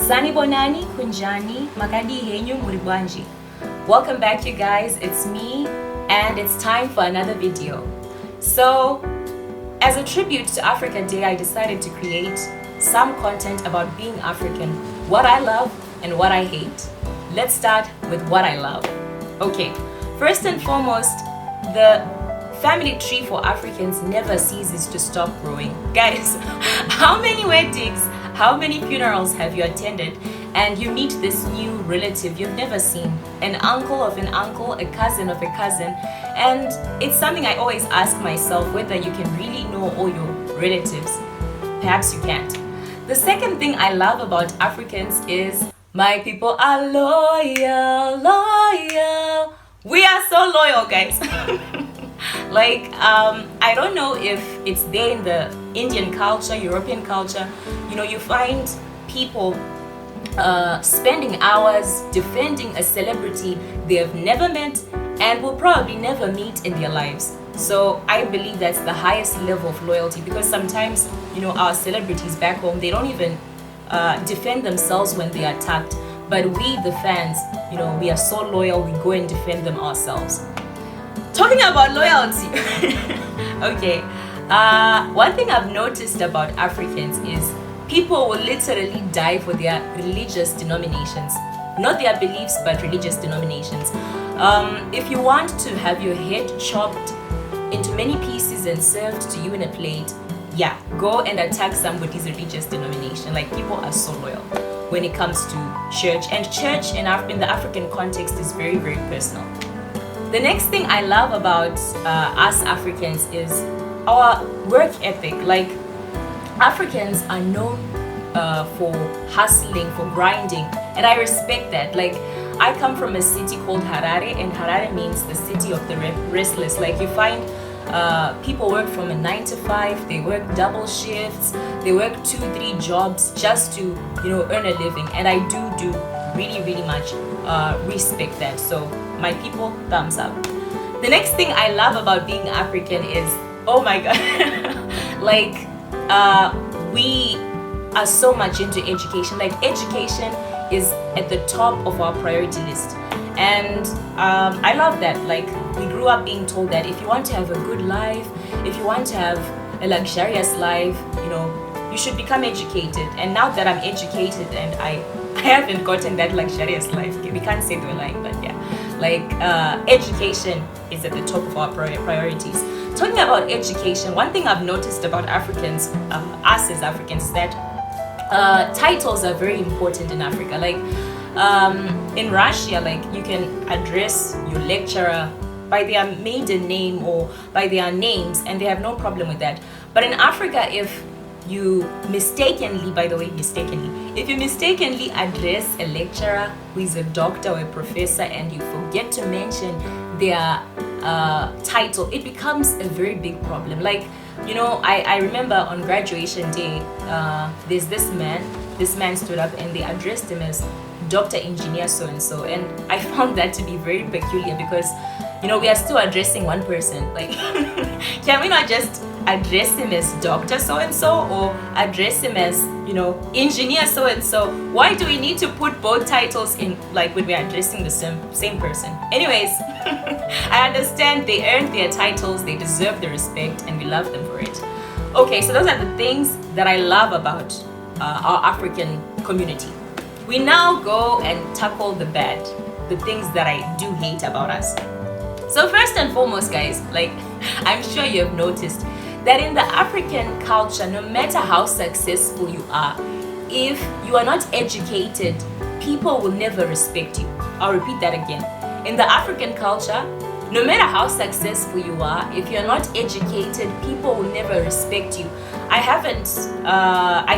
Sanibonani, Kunjani, Makadi Henyu Muribwanji. Welcome back, you guys. It's me, and it's time for another video. So, as a tribute to Africa Day, I decided to create some content about being African, what I love and what I hate. Let's start with what I love. Okay, first and foremost, the family tree for Africans never ceases to stop growing. Guys, how many weddings, how many funerals have you attended and you meet this new relative you've never seen, an uncle of an uncle, a cousin of a cousin, and it's something I always ask myself whether you can really know all your relatives. Perhaps you can't. The second thing I love about Africans is my people are loyal. We are so loyal, guys. I don't know if it's there in the Indian culture, European culture, you find people spending hours defending a celebrity they have never met and will probably never meet in their lives. So I believe that's the highest level of loyalty, because sometimes, our celebrities back home, they don't even defend themselves when they are attacked. But we, the fans, we are so loyal, we go and defend them ourselves. Talking about loyalty, okay, one thing I've noticed about Africans is people will literally die for their religious denominations. Not their beliefs, but religious denominations. If you want to have your head chopped into many pieces and served to you in a plate, yeah, go and attack somebody's religious denomination. Like, people are so loyal when it comes to church. And church in the African context is very, very personal. The next thing I love about us Africans is our work ethic. Like, Africans are known for hustling, for grinding, and I respect that. Like, I come from a city called Harare, and Harare means the city of the restless. Like, you find people work from a 9 to 5, they work double shifts, they work 2-3 jobs just to earn a living, and I do really, really much respect that. So my people, thumbs up. The next thing I love about being African is, oh my god, we are so much into education. Like, education is at the top of our priority list, and I love that. Like, we grew up being told that if you want to have a good life, if you want to have a luxurious life, you should become educated. And now that I'm educated and I haven't gotten that luxurious life, okay, we can't say they're lying, but yeah, education is at the top of our priorities. Talking about education, one thing I've noticed about Africans, us as Africans, is that titles are very important in Africa. Like, in Russia, you can address your lecturer by their maiden name or by their names, and they have no problem with that. But in Africa, if you mistakenly address a lecturer who is a doctor or a professor and you forget to mention their title, it becomes a very big problem. Like, I remember on graduation day, there's this man stood up and they addressed him as Dr. Engineer so-and-so, and I found that to be very peculiar, because we are still addressing one person. Like, can we not just address him as Dr. so-and-so or address him as Engineer so-and-so? Why do we need to put both titles in, like, when we're addressing the same person? Anyways, I understand they earned their titles, they deserve the respect, and we love them for it. Okay, so those are the things that I love about our African community. We now go and tackle the bad, the things that I do hate about us. So first and foremost, guys, I'm sure you have noticed that in the African culture, no matter how successful you are, if you are not educated, people will never respect you. I'll repeat that again. In the African culture, no matter how successful you are, if you're not educated, people will never respect you. I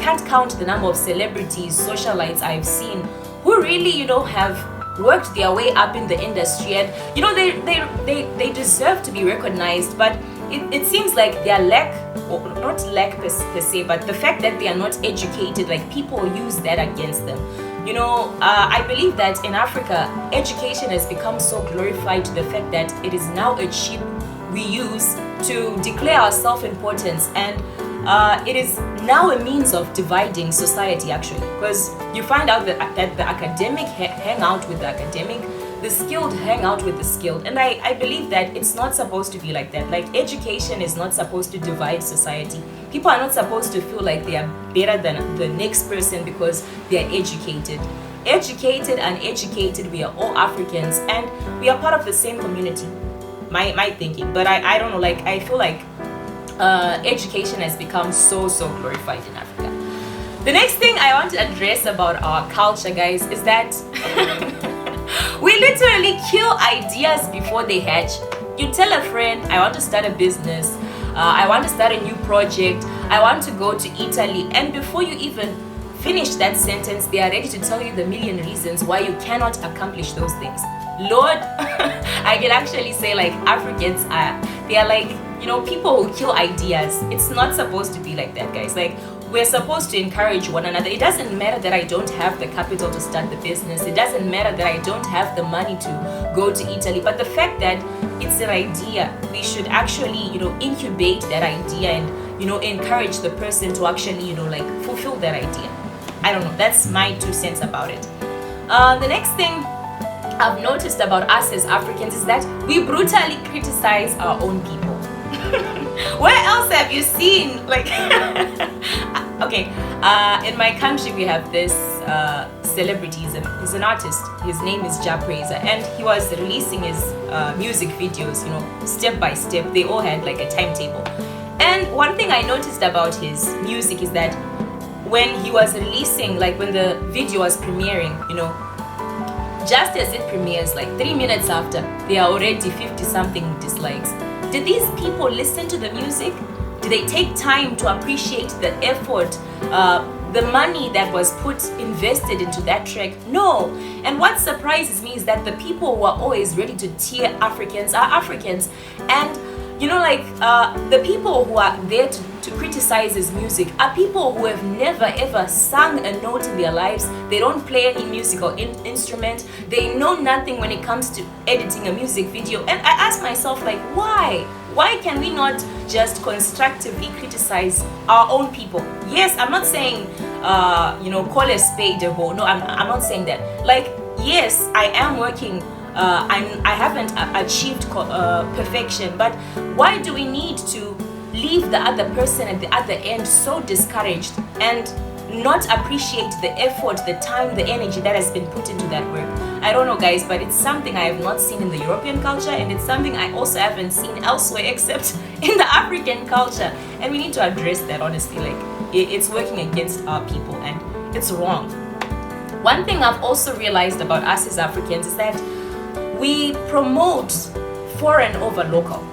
can't count the number of celebrities, socialites I've seen who really, have worked their way up in the industry, and they deserve to be recognized, but it seems like their not lack per se, but the fact that they are not educated, like, people use that against them. I believe that in Africa, education has become so glorified to the fact that it is now a chip we use to declare our self-importance. And it is now a means of dividing society, actually, because you find out that the academic hang out with the academic, the skilled hang out with the skilled. And I believe that it's not supposed to be like that. Like, education is not supposed to divide society. People are not supposed to feel like they are better than the next person because they are educated. Educated and educated, we are all Africans and we are part of the same community. My thinking. But I don't know, like, I feel like education has become so glorified in Africa. The next thing I want to address about our culture, guys, is that we literally kill ideas before they hatch. You tell a friend, I want to start a business, I want to start a new project, I want to go to Italy, and before you even finish that sentence, they are ready to tell you the million reasons why you cannot accomplish those things. Lord, I can actually say, like, Africans they are like, you know, people who kill ideas. It's not supposed to be like that, guys. Like, we're supposed to encourage one another. It doesn't matter that I don't have the capital to start the business. It doesn't matter that I don't have the money to go to Italy. But the fact that it's an idea, we should actually, you know, incubate that idea and, you know, encourage the person to actually, you know, like, fulfill that idea. I don't know. That's my 2 cents about it. The next thing I've noticed about us as Africans is that we brutally criticize our own people. Where else have you seen, like, okay, in my country we have this celebrity, he's an artist, his name is Ja Praiser, and he was releasing his music videos, you know, step by step. They all had like a timetable. And one thing I noticed about his music is that when he was releasing, like when the video was premiering, you know, just as it premieres, like 3 minutes after, there are already 50 something dislikes. Did these people listen to the music? Did they take time to appreciate the effort, the money that was invested into that track? No. And what surprises me is that the people who are always ready to tear Africans are Africans. And you know, like, the people who are there to criticize his music are people who have never ever sung a note in their lives. They don't play any musical instrument. They know nothing when it comes to editing a music video. And I ask myself, like, why? Why can we not just constructively criticize our own people? Yes, I'm not saying, you know, call a spade a hoe. No, I'm not saying that. Like, yes, I am working. I haven't achieved perfection, but why do we need to leave the other person at the other end so discouraged and not appreciate the effort, the time, the energy that has been put into that work? I don't know, guys, but it's something I have not seen in the European culture, and it's something I also haven't seen elsewhere except in the African culture. And we need to address that, honestly. Like, it's working against our people and it's wrong. One thing I've also realized about us as Africans is that we promote foreign over local.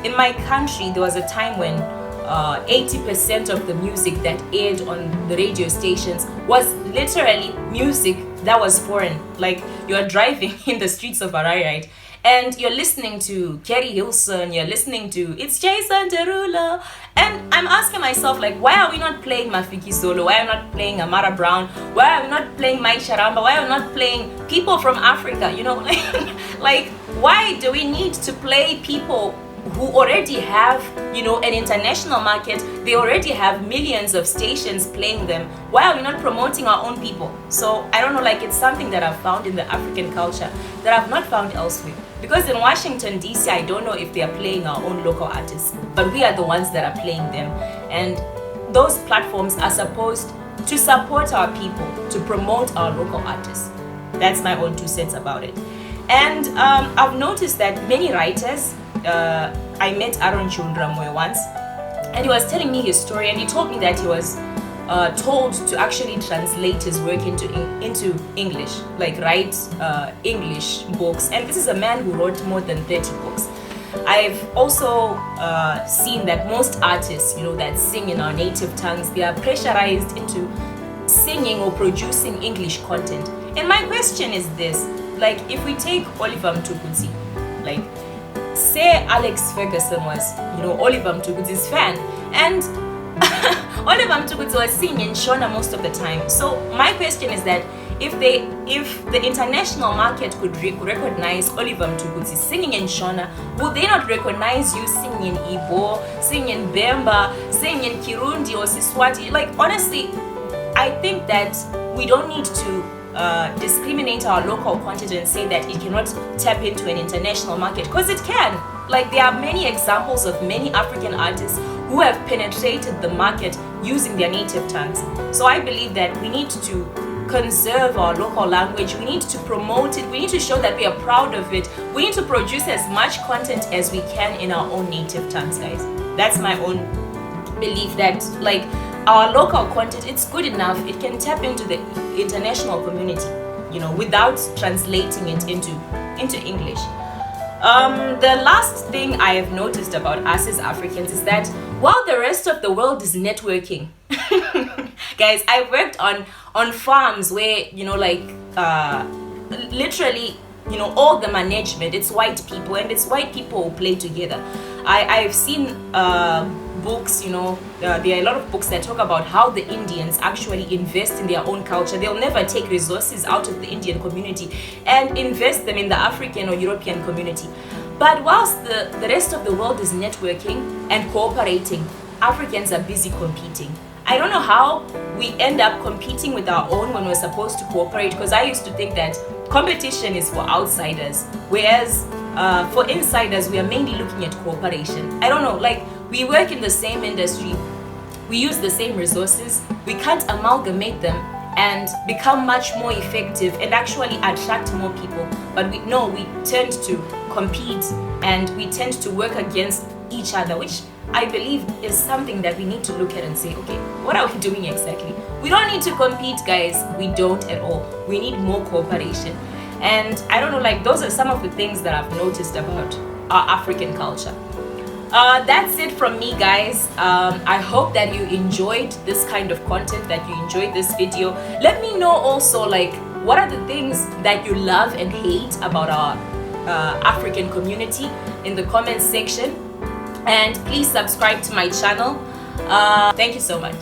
In my country, there was a time when 80% of the music that aired on the radio stations was literally music that was foreign. Like, you're driving in the streets of Harare, right? And you're listening to Kerry Hilson, you're listening to It's Jason Derulo. And I'm asking myself, like, why are we not playing Mafiki Solo? Why are we not playing Amara Brown? Why are we not playing Mai Sharamba? Why are we not playing people from Africa? You know, like, why do we need to play people who already have, you know, an international market? They already have millions of stations playing them. Why are we not promoting our own people? So I don't know, like, it's something that I've found in the African culture that I've not found elsewhere. Because in Washington DC, I don't know if they are playing our own local artists, but we are the ones that are playing them. And those platforms are supposed to support our people, to promote our local artists. That's my own 2 cents about it. And I've noticed that many writers, I met Aaron Chundramwe once, and he was telling me his story, and he told me that he was told to actually translate his work into English, like write English books. And this is a man who wrote more than 30 books. I've also seen that most artists, you know, that sing in our native tongues, they are pressurized into singing or producing English content. And my question is this, like, if we take Oliver Mtukudzi, like, say Alex Ferguson was, you know, Oliver Mtukudzi's fan, and Oliver Mtukudzi was singing in Shona most of the time. So my question is that if the international market could recognize Oliver Mtukudzi singing in Shona, would they not recognize you singing in Igbo, singing in Bemba, singing in Kirundi or Siswati? Like, honestly, I think that we don't need to discriminate our local content and say that it cannot tap into an international market, because it can. Like, there are many examples of many African artists who have penetrated the market using their native tongues. So I believe that we need to conserve our local language, we need to promote it, we need to show that we are proud of it, we need to produce as much content as we can in our own native tongues, guys. That's my own belief, that like our local content, it's good enough, it can tap into the international community, you know, without translating it into English. The last thing I have noticed about us as Africans is that while the rest of the world is networking, guys, I worked on farms where, you know, like literally, you know, all the management, it's white people, and it's white people who play together. I've seen books, you know, there are a lot of books that talk about how the Indians actually invest in their own culture. They'll never take resources out of the Indian community and invest them in the African or European community. But whilst the rest of the world is networking and cooperating, Africans are busy competing. I don't know how we end up competing with our own when we're supposed to cooperate, because I used to think that competition is for outsiders, whereas for insiders, we are mainly looking at cooperation. I don't know, like, we work in the same industry, we use the same resources, we can't amalgamate them and become much more effective and actually attract more people. But we tend to compete and we tend to work against each other, which I believe is something that we need to look at and say, okay, what are we doing exactly? We don't need to compete, guys. We don't at all. We need more cooperation. And I don't know, like, those are some of the things that I've noticed about our African culture. That's it from me, guys. I hope that you enjoyed this kind of content, that you enjoyed this video. Let me know also, like, what are the things that you love and hate about our African community in the comments section. And please subscribe to my channel. Thank you so much.